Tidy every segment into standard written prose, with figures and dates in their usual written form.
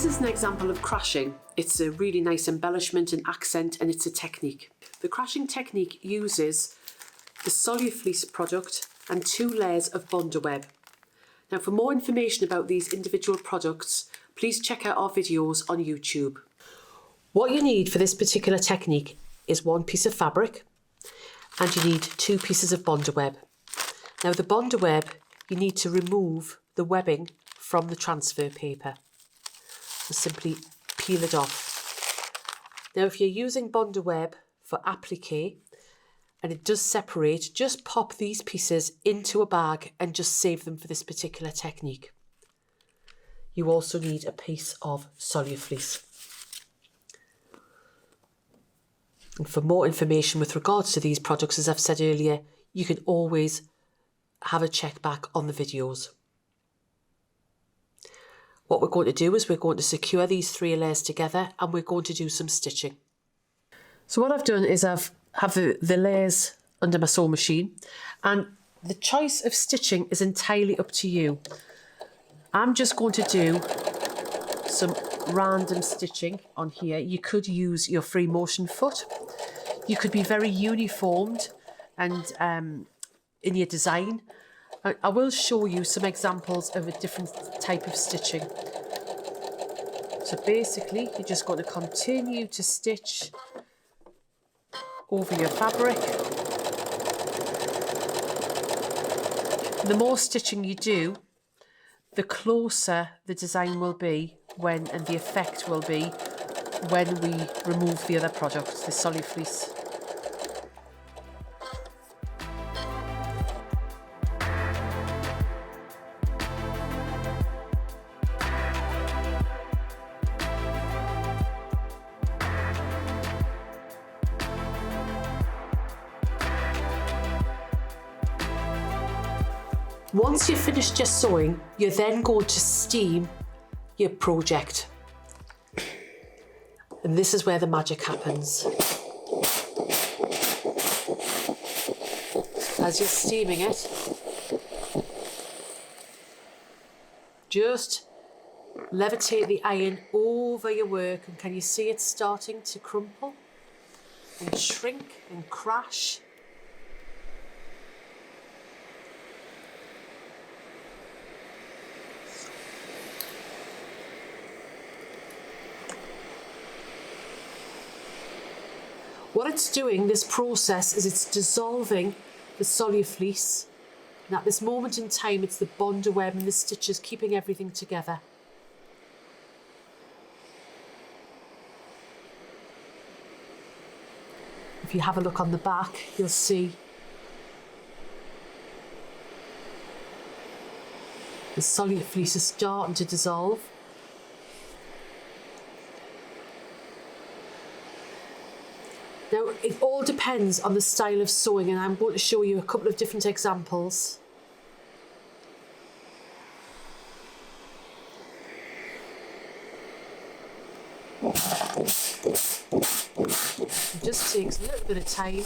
is an example of crashing. It's a really nice embellishment and accent, and it's a technique. The crashing technique uses the Solufleece product and 2 layers of Bondaweb. Now, for more information about these individual products, please check out our videos on YouTube. What you need for this particular technique is 1 piece of fabric, and you need 2 pieces of Bondaweb. Now, the Bondaweb, you need to remove the webbing from the transfer paper. So simply peel it off. Now, if you're using Bondaweb for applique and it does separate, just pop these pieces into a bag and just save them for this particular technique. You also need a piece of Solufleece. And for more information with regards to these products, as I've said earlier, you can always have a check back on the videos. What we're going to do is we're going to secure these 3 layers together, and we're going to do some stitching. So what I've done is have the layers under my sewing machine, and the choice of stitching is entirely up to you. I'm just going to do some random stitching on here. You could use your free motion foot. You could be very uniformed and in your design. I will show you some examples of a different type of stitching. So basically, you're just going to continue to stitch over your fabric. The more stitching you do, the closer the design will be and the effect will be when we remove the other product, the Solufleece. Once you've finished your sewing, you're then going to steam your project. And this is where the magic happens. As you're steaming it, just levitate the iron over your work, and can you see it starting to crumple and shrink and crash? What it's doing, this process, is it's dissolving the Solufleece. And at this moment in time, it's the Bondaweb and the stitches keeping everything together. If you have a look on the back, you'll see the Solufleece is starting to dissolve. Now, it all depends on the style of sewing, and I'm going to show you a couple of different examples. It just takes a little bit of time.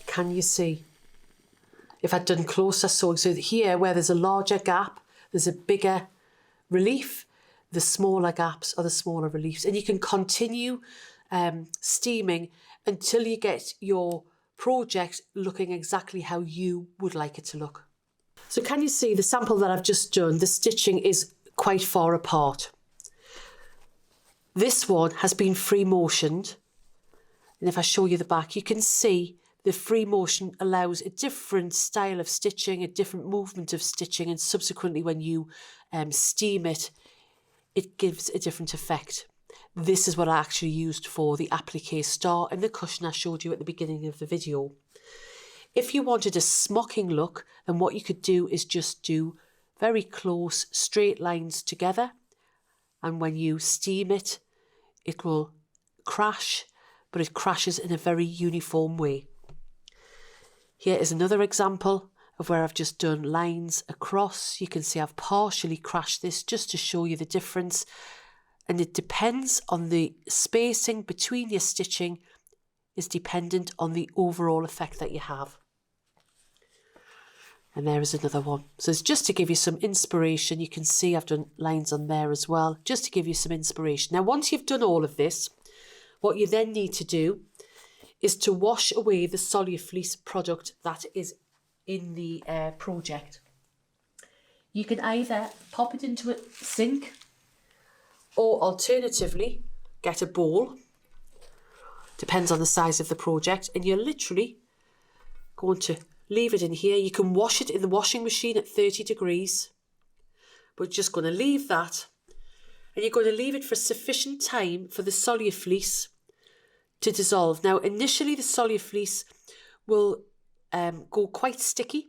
Can you see? If I'd done closer sewing, so here where there's a larger gap, there's a bigger relief. The smaller gaps are the smaller reliefs. And you can continue steaming until you get your project looking exactly how you would like it to look. So can you see the sample that I've just done? The stitching is quite far apart. This one has been free motioned. And if I show you the back, you can see the free motion allows a different style of stitching, a different movement of stitching, and subsequently when you steam it, it gives a different effect. This is what I actually used for the applique star and the cushion I showed you at the beginning of the video. If you wanted a smocking look, then what you could do is just do very close straight lines together, and when you steam it, it will crash, but it crashes in a very uniform way. Here is another example of where I've just done lines across. You can see I've partially crashed this just to show you the difference. And it depends on the spacing between your stitching is dependent on the overall effect that you have. And there is another one. So it's just to give you some inspiration. You can see I've done lines on there as well, just to give you some inspiration. Now, once you've done all of this, what you then need to do is to wash away the Solufleece product that is in the project. You can either pop it into a sink or alternatively get a bowl. Depends on the size of the project. And you're literally going to leave it in here. You can wash it in the washing machine at 30 degrees. We're just going to leave that. And you're going to leave it for sufficient time for the Solufleece to dissolve. Now, initially the Solufleece will go quite sticky.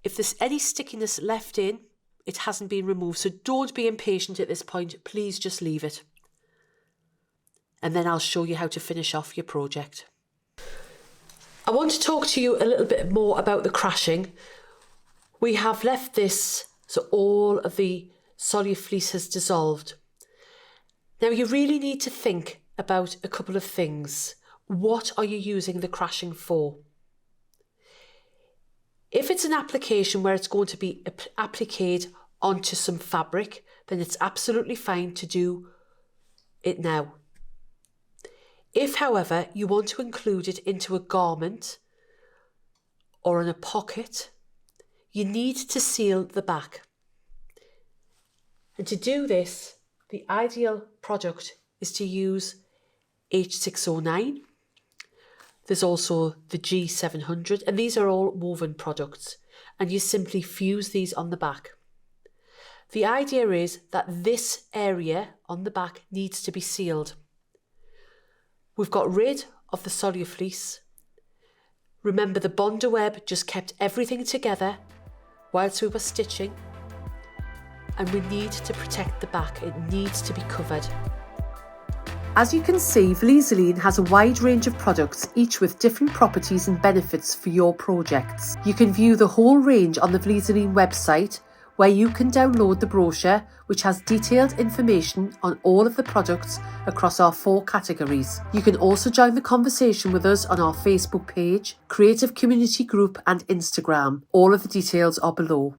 If there's any stickiness left in, it hasn't been removed. So don't be impatient at this point. Please just leave it. And then I'll show you how to finish off your project. I want to talk to you a little bit more about the crashing. We have left this, so all of the Solufleece has dissolved. Now you really need to think about a couple of things. What are you using the crashing for? If it's an application where it's going to be appliqued onto some fabric, then it's absolutely fine to do it now. If, however, you want to include it into a garment or in a pocket, you need to seal the back. And to do this, the ideal product is to use H609. There's also the G700, and these are all woven products, and you simply fuse these on the back. The idea is that this area on the back needs to be sealed. We've got rid of the Solufleece. Remember, the Bondaweb just kept everything together whilst we were stitching, and we need to protect the back. It needs to be covered. As you can see, Vlizoline has a wide range of products, each with different properties and benefits for your projects. You can view the whole range on the Vlizoline website, where you can download the brochure, which has detailed information on all of the products across our 4 categories. You can also join the conversation with us on our Facebook page, Creative Community Group and Instagram. All of the details are below.